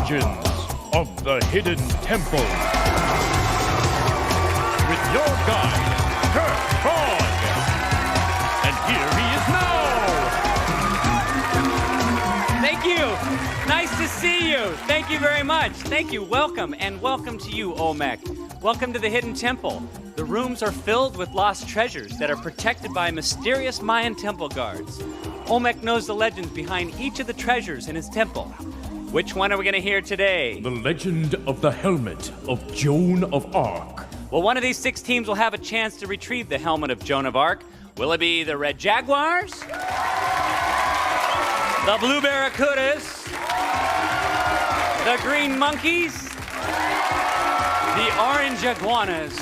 legends of the Hidden Temple. With your guide, Kurt Frog. And here he is now. Thank you. Nice to see you. Thank you very much. Thank you. Welcome, and welcome to you, Olmec. Welcome to the Hidden Temple. The rooms are filled with lost treasures that are protected by mysterious Mayan temple guards. Olmec knows the legends behind each of the treasures in his temple. Which one are we going to hear today? The legend of the helmet of Joan of Arc. Well, one of these 6 teams will have a chance to retrieve the helmet of Joan of Arc. Will it be the Red Jaguars? The Blue Barracudas? The Green Monkeys? The Orange Iguanas?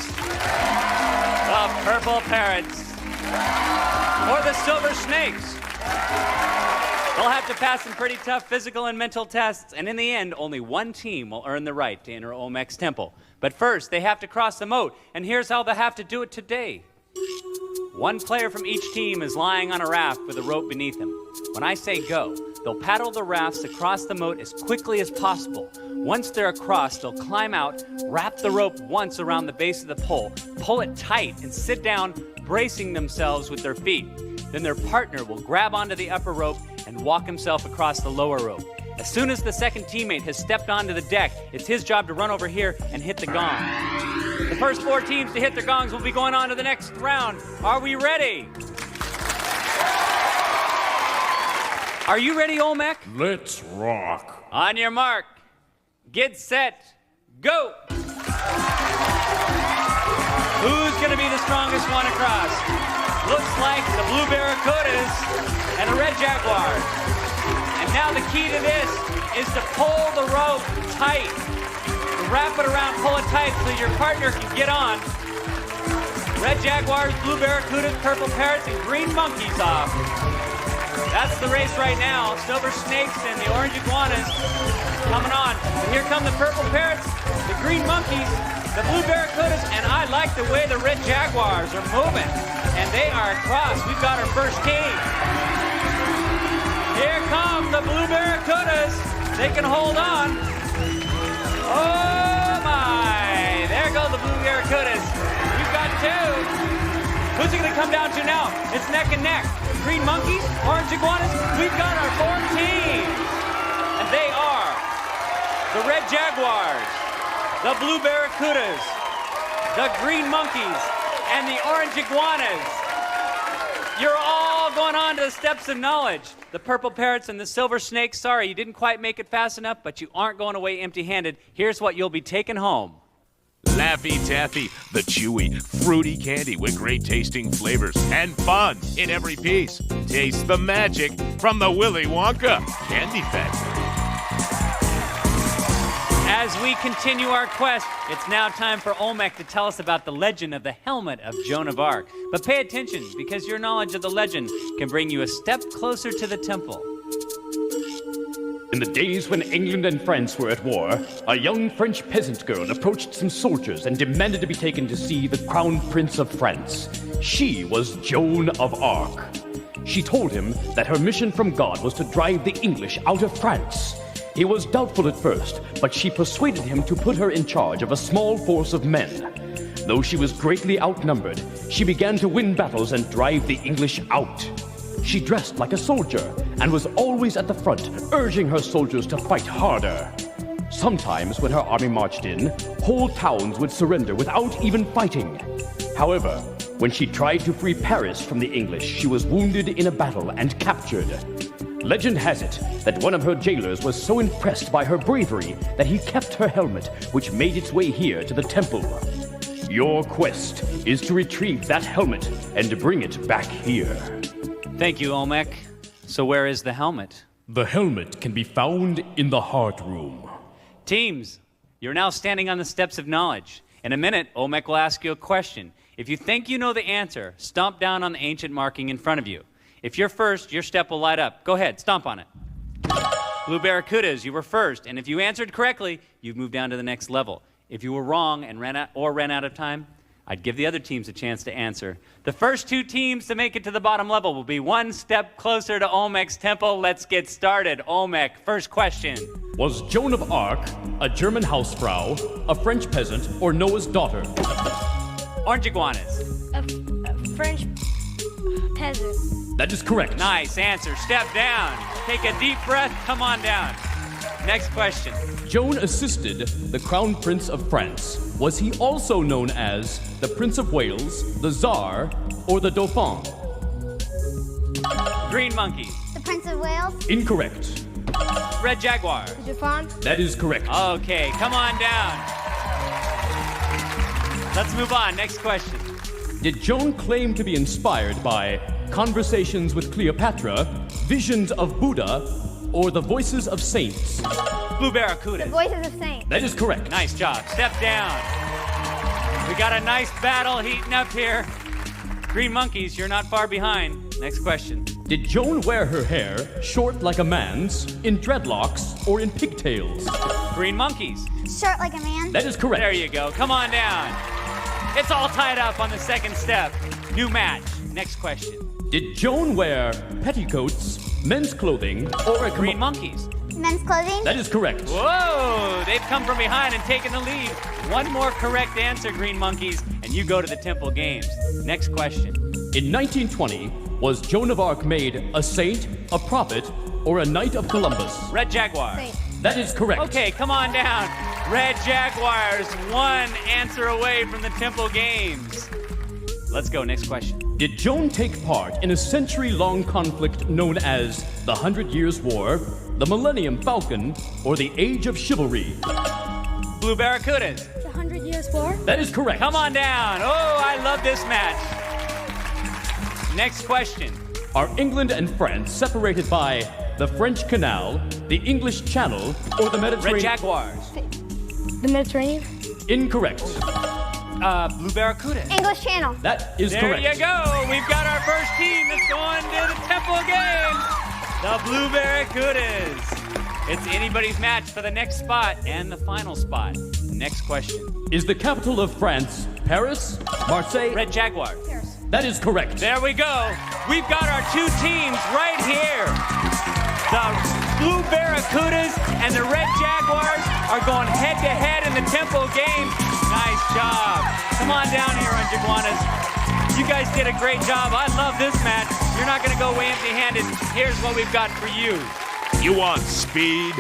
The Purple Parrots? Or the Silver Snakes? They'll have to pass some pretty tough physical and mental tests, and in the end, only one team will earn the right to enter Olmec's temple. But first, they have to cross the moat, and here's how they'll have to do it today. One player from each team is lying on a raft with a rope beneath him. When I say go, they'll paddle the rafts across the moat as quickly as possible. Once they're across, they'll climb out, wrap the rope once around the base of the pole, pull it tight, and sit down, bracing themselves with their feet. Then their partner will grab onto the upper rope and walk himself across the lower rope. As soon as the second teammate has stepped onto the deck, it's his job to run over here and hit the gong. The first 4 teams to hit their gongs will be going on to the next round. Are we ready? Are you ready, Olmec? Let's rock. On your mark, get set, go! Who's gonna be the strongest one across? Looks like the Blue Barracudas and the Red Jaguars. And now the key to this is to pull the rope tight. Wrap it around, pull it tight so your partner can get on. Red Jaguars, Blue Barracudas, Purple Parrots, and Green Monkeys off. That's the race right now. Silver Snakes and the Orange Iguanas coming on. And here come the Purple Parrots, the Green Monkeys, the Blue Barracudas, and I like the way the Red Jaguars are moving. And they are across. We've got our first team. Here come the Blue Barracudas. They can hold on. Oh my! There go the Blue Barracudas. We've got 2. Who's it going to come down to now? It's neck and neck. Green Monkeys, Orange Iguanas. We've got our 4 teams. And they are the Red Jaguars, the Blue Barracudas, the Green Monkeys, and the Orange Iguanas. You're all going on to the steps of knowledge. The Purple Parrots and the Silver Snakes, sorry, you didn't quite make it fast enough, but you aren't going away empty-handed. Here's what you'll be taking home. Laffy Taffy, the chewy, fruity candy with great tasting flavors and fun in every piece. Taste the magic from the Willy Wonka Candy Factory. As we continue our quest, it's now time for Olmec to tell us about the legend of the helmet of Joan of Arc. But pay attention, because your knowledge of the legend can bring you a step closer to the temple. In the days when England and France were at war, a young French peasant girl approached some soldiers and demanded to be taken to see the Crown Prince of France. She was Joan of Arc. She told him that her mission from God was to drive the English out of France. He was doubtful at first, but she persuaded him to put her in charge of a small force of men. Though she was greatly outnumbered, she began to win battles and drive the English out. She dressed like a soldier and was always at the front, urging her soldiers to fight harder. Sometimes when her army marched in, whole towns would surrender without even fighting. However, when she tried to free Paris from the English, she was wounded in a battle and captured. Legend has it that one of her jailers was so impressed by her bravery that he kept her helmet, which made its way here to the temple. Your quest is to retrieve that helmet and bring it back here. Thank you, Olmec. So where is the helmet? The helmet can be found in the Heart Room. Teams, you're now standing on the steps of knowledge. In a minute, Olmec will ask you a question. If you think you know the answer, stomp down on the ancient marking in front of you. If you're first, your step will light up. Go ahead, stomp on it. Blue Barracudas, you were first, and if you answered correctly, you've moved down to the next level. If you were wrong and ran out of time, I'd give the other teams a chance to answer. The first 2 teams to make it to the bottom level will be one step closer to Olmec's temple. Let's get started. Olmec, first question. Was Joan of Arc a German Hausfrau, a French peasant, or Noah's daughter? Orange iguanas. A French peasant. That is correct. Nice answer. Step down. Take a deep breath. Come on down. Next question. Joan assisted the Crown Prince of France. Was he also known as the Prince of Wales, the Tsar, or the Dauphin? Green monkey. The Prince of Wales. Incorrect. Red jaguar. The Dauphin. That is correct. Okay, come on down. Let's move on. Next question. Did Joan claim to be inspired by conversations with Cleopatra, visions of Buddha, or the voices of saints? Blue barracuda. The Voices of Saints. That is correct. Nice job. Step down. We got a nice battle heating up here. Green monkeys, you're not far behind. Next question. Did Joan wear her hair short like a man's, in dreadlocks, or in pigtails? Green monkeys. Short like a man. That is correct. There you go. Come on down. It's all tied up on the second step. New match. Next question. Did Joan wear petticoats, men's clothing, or a Green monkeys. Men's clothing. That is correct. Whoa! They've come from behind and taken the lead. One more correct answer, Green monkeys, and you go to the Temple Games. Next question. In 1920, was Joan of Arc made a saint, a prophet, or a knight of Columbus? Red jaguar. Saint. That is correct. Okay, come on down. Red Jaguars, one answer away from the Temple Games. Let's go, next question. Did Joan take part in a century-long conflict known as the 100 Years' War, the Millennium Falcon, or the Age of Chivalry? Blue Barracudas. The 100 Years' War. That is correct. Come on down. Oh, I love this match. Next question. Are England and France separated by the French Canal, the English Channel, or the Mediterranean? Red Jaguars. The Mediterranean. Incorrect. Blue Barracudas. English Channel. That is There correct. you go. We've got our first team that's going to the Temple Games. The Blue Barracudas. It's anybody's match for the next spot and the final spot. Next question. Is the capital of France Paris, Marseille? Red Jaguars. That is correct. There we go. We've got our 2 teams right here. The Blue Barracudas and the Red Jaguars are going head-to-head in the Temple Games. Nice job. Come on down here, Orange Iguanas. You guys did a great job. I love this match. You're not going to go away empty-handed. Here's what we've got for you. You want speed,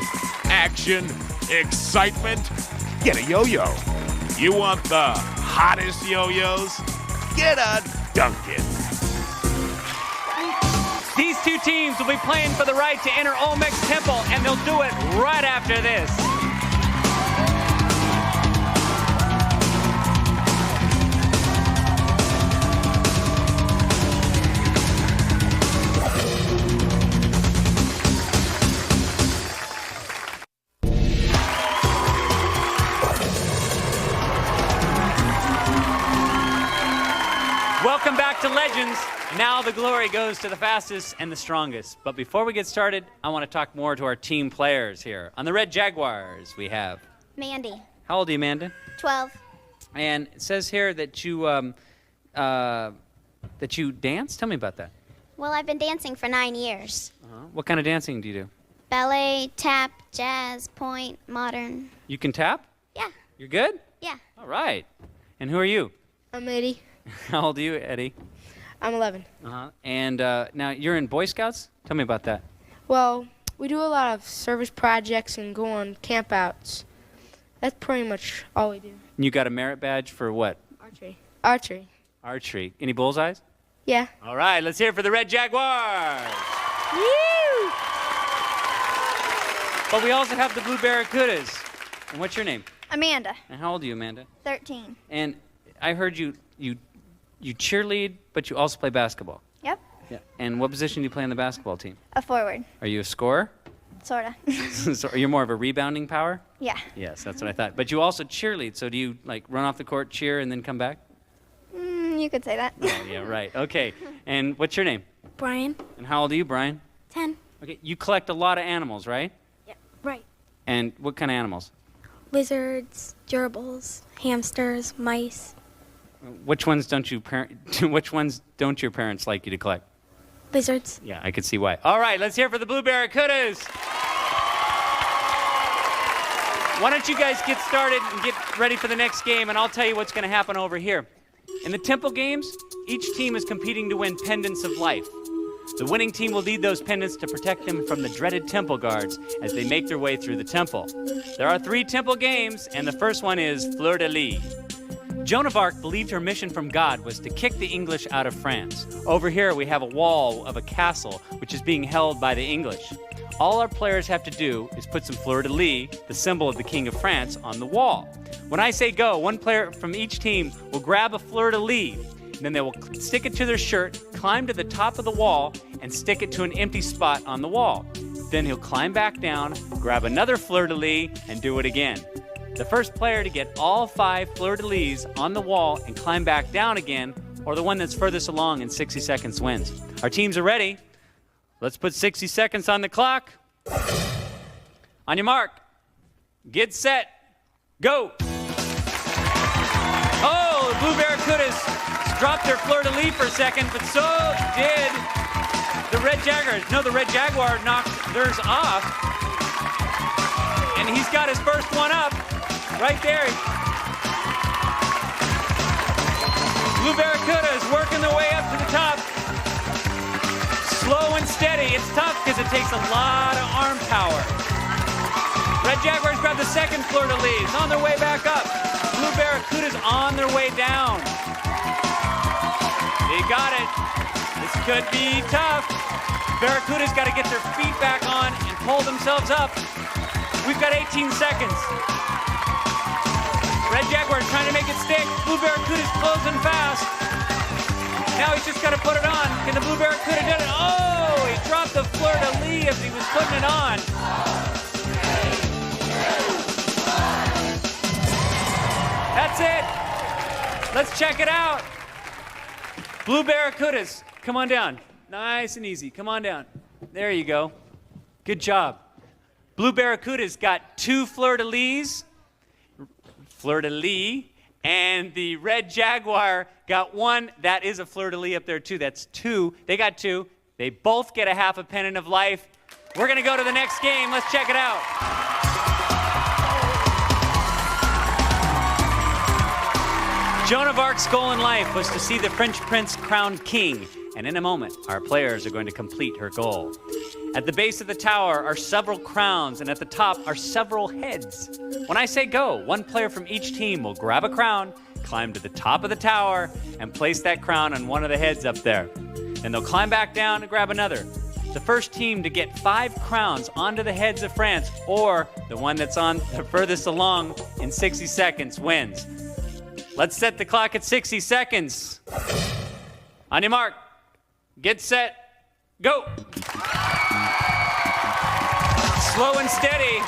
action, excitement? Get a yo-yo. You want the hottest yo-yos? Get a Duncan. These 2 teams will be playing for the right to enter Olmec's Temple, and they'll do it right after this. Welcome back to Legends. Now the glory goes to the fastest and the strongest. But before we get started, I want to talk more to our team players here. On the Red Jaguars, we have... Mandy. How old are you, Amanda? 12. And it says here that you dance? Tell me about that. Well, I've been dancing for 9 years. What kind of dancing do you do? Ballet, tap, jazz, point, modern. You can tap? Yeah. You're good? Yeah. All right. And who are you? I'm Eddie. How old are you, Eddie? I'm 11. And now you're in Boy Scouts? Tell me about that. Well, we do a lot of service projects and go on campouts. That's pretty much all we do. And you got a merit badge for what? Archery. Archery. Archery. Any bullseyes? Yeah. All right, let's hear it for the Red Jaguars. Woo! But we also have the Blue Barracudas. And what's your name? Amanda. And how old are you, Amanda? 13. And I heard you cheerlead, but you also play basketball. Yep. Yeah. And what position do you play on the basketball team? A forward. Are you a scorer? Sorta. So are you more of a rebounding power? Yeah. Yes, that's what I thought. But you also cheerlead. So do you like run off the court, cheer, and then come back? You could say that. Oh, yeah, right. Okay. And what's your name? Brian. And how old are you, Brian? 10. Okay. You collect a lot of animals, right? Yeah. Right. And what kind of animals? Lizards, gerbils, hamsters, mice. Which ones don't which ones don't your parents like you to collect? Lizards. Yeah, I could see why. All right, let's hear it for the Blue Barracudas. Why don't you guys get started and get ready for the next game, and I'll tell you what's going to happen over here. In the temple games, each team is competing to win pendants of life. The winning team will need those pendants to protect them from the dreaded temple guards as they make their way through the temple. There are 3 temple games, and the first one is Fleur de Lis. Joan of Arc believed her mission from God was to kick the English out of France. Over here we have a wall of a castle which is being held by the English. All our players have to do is put some Fleur de Lis, the symbol of the King of France, on the wall. When I say go, one player from each team will grab a Fleur de Lis, and then they will stick it to their shirt, climb to the top of the wall, and stick it to an empty spot on the wall. Then he'll climb back down, grab another Fleur de Lis, and do it again. The first player to get all 5 Fleur de Lis on the wall and climb back down again, or the one that's furthest along in 60 seconds wins. Our teams are ready. Let's put 60 seconds on the clock. On your mark, get set, go. Oh, the Blue Barracudas dropped their Fleur de Lis for a second, but so did the Red Jaguars. No, the Red Jaguar knocked theirs off, and he's got his first one up right there. Blue Barracuda is working their way up to the top. Slow and steady. It's tough because it takes a lot of arm power. Red Jaguars grab the second Fleur de Lis on their way back up. Blue Barracudas on their way down. They got it. This could be tough. Barracuda's got to get their feet back on and pull themselves up. We've got 18 seconds. Red Jaguar's trying to make it stick. Blue Barracuda's closing fast. Now he's just got to put it on. Can the Blue Barracuda do it? Oh, he dropped the Fleur de Lis as he was putting it on. That's it. Let's check it out. Blue Barracudas, come on down. Nice and easy. Come on down. There you go. Good job. Blue Barracudas got 2 Fleur de Lis. Fleur de Lis. And the Red Jaguar got 1. That is a Fleur de Lis up there, too. That's 2. They got 2. They both get a half a pennant of life. We're going to go to the next game. Let's check it out. Joan of Arc's goal in life was to see the French prince crowned king. And in a moment, our players are going to complete her goal. At the base of the tower are several crowns, and at the top are several heads. When I say go, one player from each team will grab a crown, climb to the top of the tower, and place that crown on one of the heads up there. Then they'll climb back down and grab another. The first team to get 5 crowns onto the heads of France, or the one that's on the furthest along in 60 seconds, wins. Let's set the clock at 60 seconds. On your mark, get set, go. Slow and steady.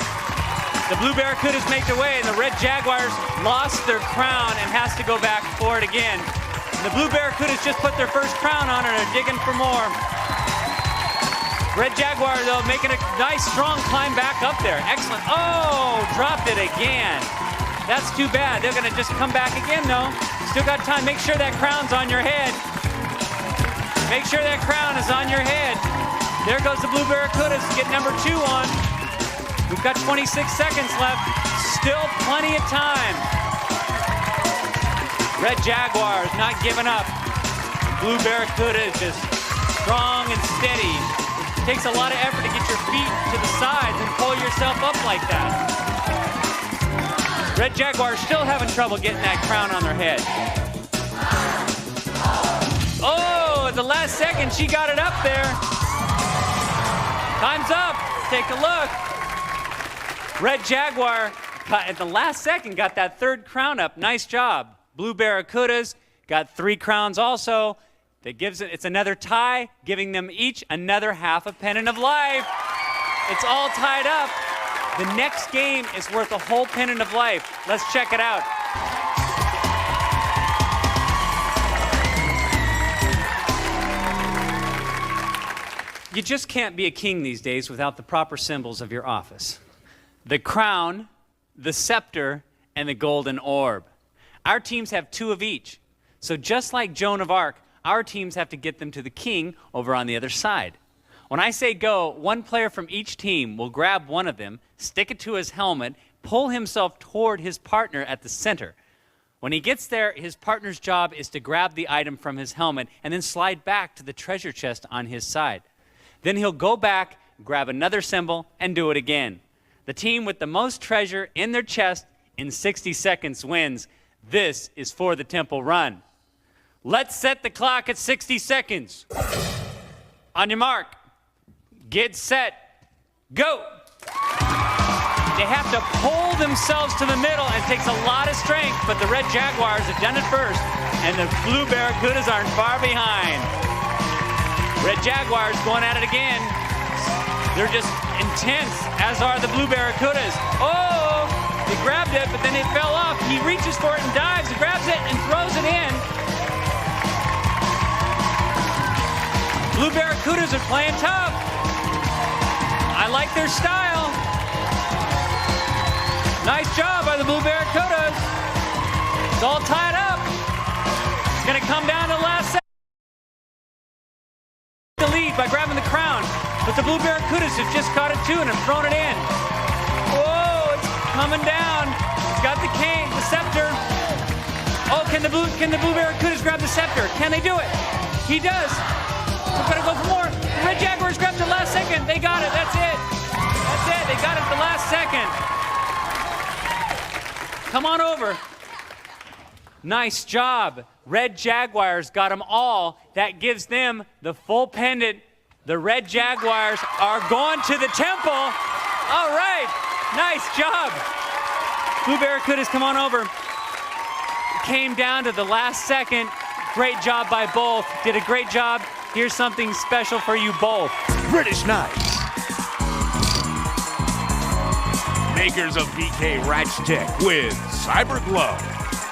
The Blue Barracudas make their way, and the Red Jaguars lost their crown and has to go back for it again. And the Blue Barracudas just put their first crown on and are digging for more. Red Jaguar, though, making a nice, strong climb back up there. Excellent. Oh, dropped it again. That's too bad. They're going to just come back again, though. Still got time. Make sure that crown's on your head. Make sure that crown is on your head. There goes the Blue Barracudas to get number 2 on. We've got 26 seconds left. Still plenty of time. Red Jaguars not giving up. Blue Barracuda is just strong and steady. It takes a lot of effort to get your feet to the sides and pull yourself up like that. Red Jaguars still having trouble getting that crown on their head. Oh, at the last second, she got it up there. Time's up. Take a look. Red Jaguar, at the last second, got that 3rd crown up. Nice job. Blue Barracudas got 3 crowns also. That gives it's another tie, giving them each another half a pennant of life. It's all tied up. The next game is worth a whole pennant of life. Let's check it out. You just can't be a king these days without the proper symbols of your office. The crown, the scepter, and the golden orb. Our teams have 2 of each. So just like Joan of Arc, our teams have to get them to the king over on the other side. When I say go, one player from each team will grab one of them, stick it to his helmet, pull himself toward his partner at the center. When he gets there, his partner's job is to grab the item from his helmet and then slide back to the treasure chest on his side. Then he'll go back, grab another symbol, and do it again. The team with the most treasure in their chest in 60 seconds wins. This is for the temple run. Let's set the clock at 60 seconds. On your mark, get set, go. They have to pull themselves to the middle, and it takes a lot of strength, but the Red Jaguars have done it first, and the Blue Barracudas aren't far behind. Red Jaguars going at it again. They're just intense, as are the Blue Barracudas. Oh, he grabbed it, but then it fell off. He reaches for it and dives, and grabs it and throws it in. Blue Barracudas are playing tough. I like their style. Nice job by the Blue Barracudas. It's all tied up. It's going to come down to the last second. The lead by grabbing the crown. But the Blue Barracudas have just caught it too and have thrown it in. Whoa, it's coming down. It's got the cane, the scepter. Oh, can the Blue Barracudas grab the scepter? Can they do it? He does. We're going to go for more. The Red Jaguars grabbed it last second. They got it. That's it. That's it. They got it the last second. Come on over. Nice job. Red Jaguars got them all. That gives them the full pendant. The Red Jaguars are going to the temple. All right. Nice job. Blue Barracudas, come on over. Came down to the last second. Great job by both. Did a great job. Here's something special for you both. British Knights. Makers of BK Ratchtech with Cyber Glow.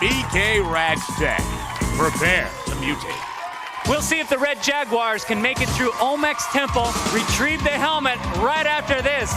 BK Ratchtech. Prepare to mutate. We'll see if the Red Jaguars can make it through Olmec's temple, retrieve the helmet right after this.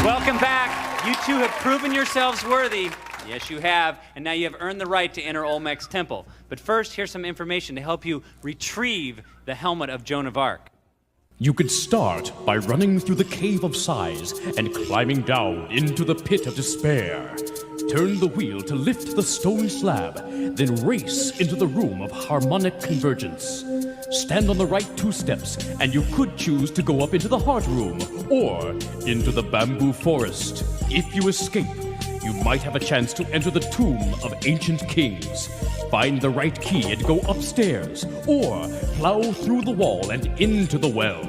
Welcome back. You two have proven yourselves worthy. Yes, you have. And now you have earned the right to enter Olmec's temple. But first, here's some information to help you retrieve the helmet of Joan of Arc. You could start by running through the Cave of Sighs and climbing down into the Pit of Despair. Turn the wheel to lift the stone slab, then race into the Room of Harmonic Convergence. Stand on the right 2 steps, and you could choose to go up into the Heart Room or into the Bamboo Forest. If you escape, you might have a chance to enter the Tomb of Ancient Kings. Find the right key and go upstairs, or plow through the wall and into the well.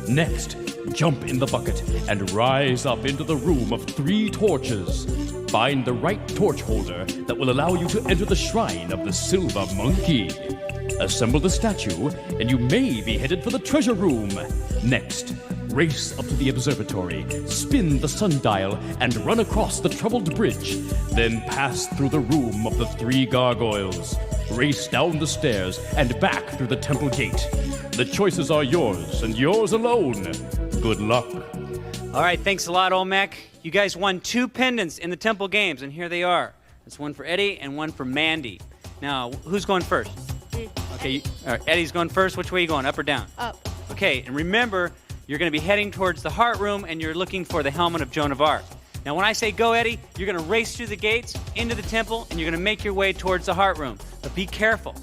Next, jump in the bucket and rise up into the Room of 3 Torches. Find the right torch holder that will allow you to enter the Shrine of the Silver Monkey. Assemble the statue, and you may be headed for the treasure room. Next, race up to the observatory, spin the sundial, and run across the troubled bridge. Then pass through the Room of the 3 Gargoyles. Race down the stairs and back through the temple gate. The choices are yours, and yours alone. Good luck. All right, thanks a lot, Olmec. You guys won 2 pendants in the temple games, and here they are. That's one for Eddie and one for Mandy. Now, who's going first? Okay, all right, Eddie's going first. Which way are you going, up or down? Up. Okay, and remember, you're going to be heading towards the Heart Room, and you're looking for the helmet of Joan of Arc. Now, when I say go, Eddie, you're going to race through the gates, into the temple, and you're going to make your way towards the Heart Room. But be careful.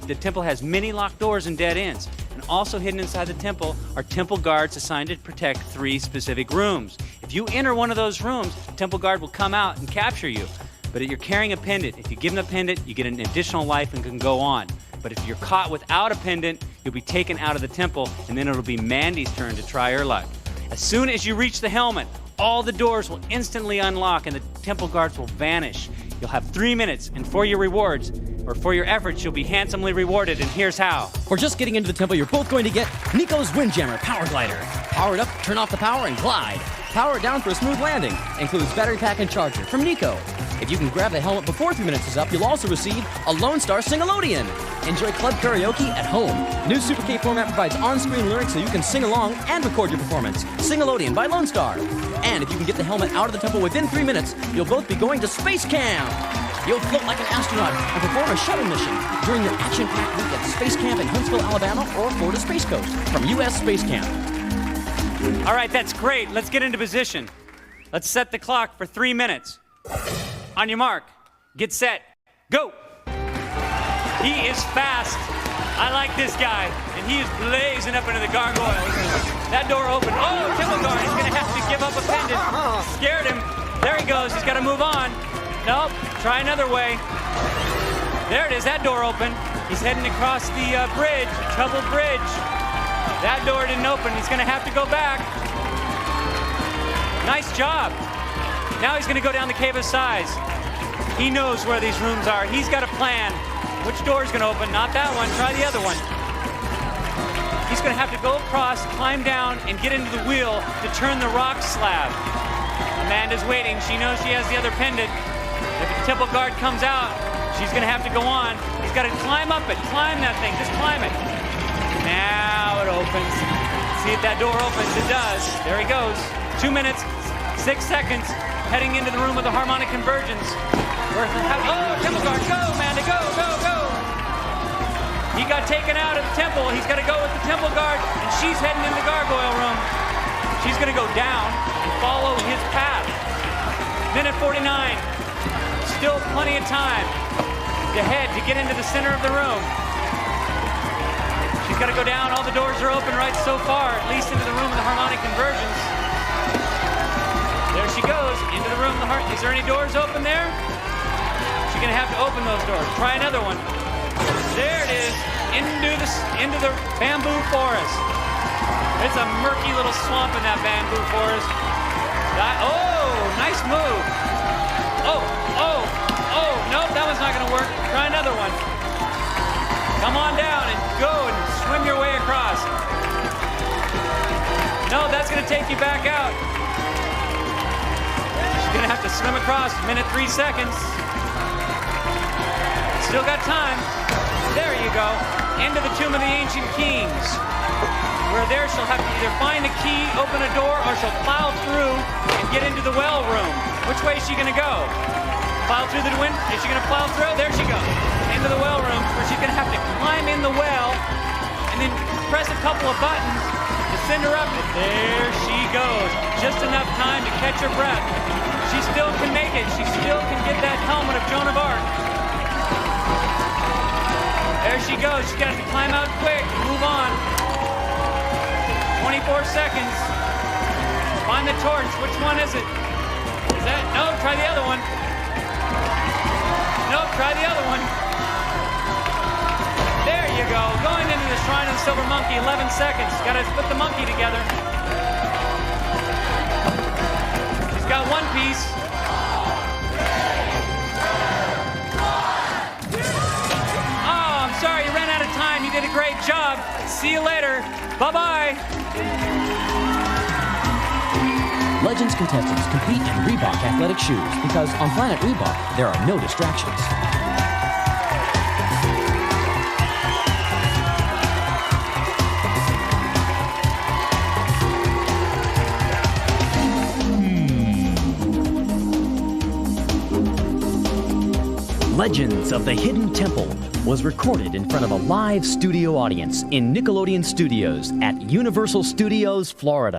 The temple has many locked doors and dead ends. And also hidden inside the temple are temple guards assigned to protect 3 specific rooms. If you enter one of those rooms, the temple guard will come out and capture you. But you're carrying a pendant. If you give him a pendant, you get an additional life and can go on. But if you're caught without a pendant, you'll be taken out of the temple, and then it'll be Mandy's turn to try her luck. As soon as you reach the helmet, all the doors will instantly unlock, and the temple guards will vanish. You'll have 3 minutes, and for your rewards, or for your efforts, you'll be handsomely rewarded, and here's how. For just getting into the temple, you're both going to get Nico's Windjammer Power Glider. Power it up, turn off the power, and glide. Power it down for a smooth landing. Includes battery pack and charger from Nico. If you can grab the helmet before 3 minutes is up, you'll also receive a Lone Star Sing-a-lodeon. Enjoy club karaoke at home. New Super K format provides on-screen lyrics so you can sing along and record your performance. Sing-a-lodeon by Lone Star. And if you can get the helmet out of the temple within 3 minutes, you'll both be going to space camp. You'll float like an astronaut and perform a shuttle mission during your action-packed week at Space Camp in Huntsville, Alabama, or Florida Space Coast from U.S. Space Camp. All right, that's great. Let's get into position. Let's set the clock for 3 minutes. On your mark, get set, go. He is fast. I like this guy, and he is blazing up into the gargoyles. That door opened. Oh, Temple Guard, he's going to have to give up a pendant. Scared him. There he goes. He's got to move on. Nope, try another way. There it is, that door opened. He's heading across the bridge, the troubled bridge. That door didn't open. He's going to have to go back. Nice job. Now he's going to go down the Cave of Sighs. He knows where these rooms are. He's got a plan. Which door is going to open? Not that one. Try the other one. He's going to have to go across, climb down, and get into the wheel to turn the rock slab. Amanda's waiting. She knows she has the other pendant. If the Temple Guard comes out, she's going to have to go on. He's got to climb up it. Climb that thing. Just climb it. Now it opens. See if that door opens. It does. There he goes. 2 minutes, 6 seconds, heading into the room of the harmonic convergence. Oh, Temple Guard, go, Amanda, go, go, go. He got taken out of the temple. He's got to go with the Temple Guard, and she's heading into the gargoyle room. She's going to go down and follow his path. Minute 49. Still plenty of time to head to get into the center of the room. She's got to go down. All the doors are open right so far, at least into the room of the harmonic convergence. There she goes, into the room of the heart. Is there any doors open there? She's gonna have to open those doors. Try another one. There it is, into the bamboo forest. It's a murky little swamp in that bamboo forest. Oh, nice move. Oh, nope, that one's not gonna work. Try another one. Come on down and go and swim your way across. No, that's gonna take you back out. Gonna have to swim across, minute 3 seconds. Still got time. There you go. Into the Tomb of the Ancient Kings. Where there she'll have to either find a key, open a door, or she'll plow through and get into the well room. Which way is she gonna go? Plow through the window? Is she gonna plow through? There she goes. Into the well room, where she's gonna have to climb in the well and then press a couple of buttons to send her up. And there she goes. Just enough time to catch her breath. She still can make it. She still can get that helmet of Joan Arc. There she goes. She's got to climb out quick. Move on. 24 seconds. Find the torch. Which one is it? Is that? No, try the other one. Nope, try the other one. There you go. Going into the Shrine of the Silver Monkey. 11 seconds. Got to put the monkey together. Got one piece. Oh, I'm sorry, you ran out of time. You did a great job. See you later. Bye-bye. Legends contestants compete in Reebok athletic shoes because on Planet Reebok, there are no distractions. Legends of the Hidden Temple was recorded in front of a live studio audience in Nickelodeon Studios at Universal Studios, Florida.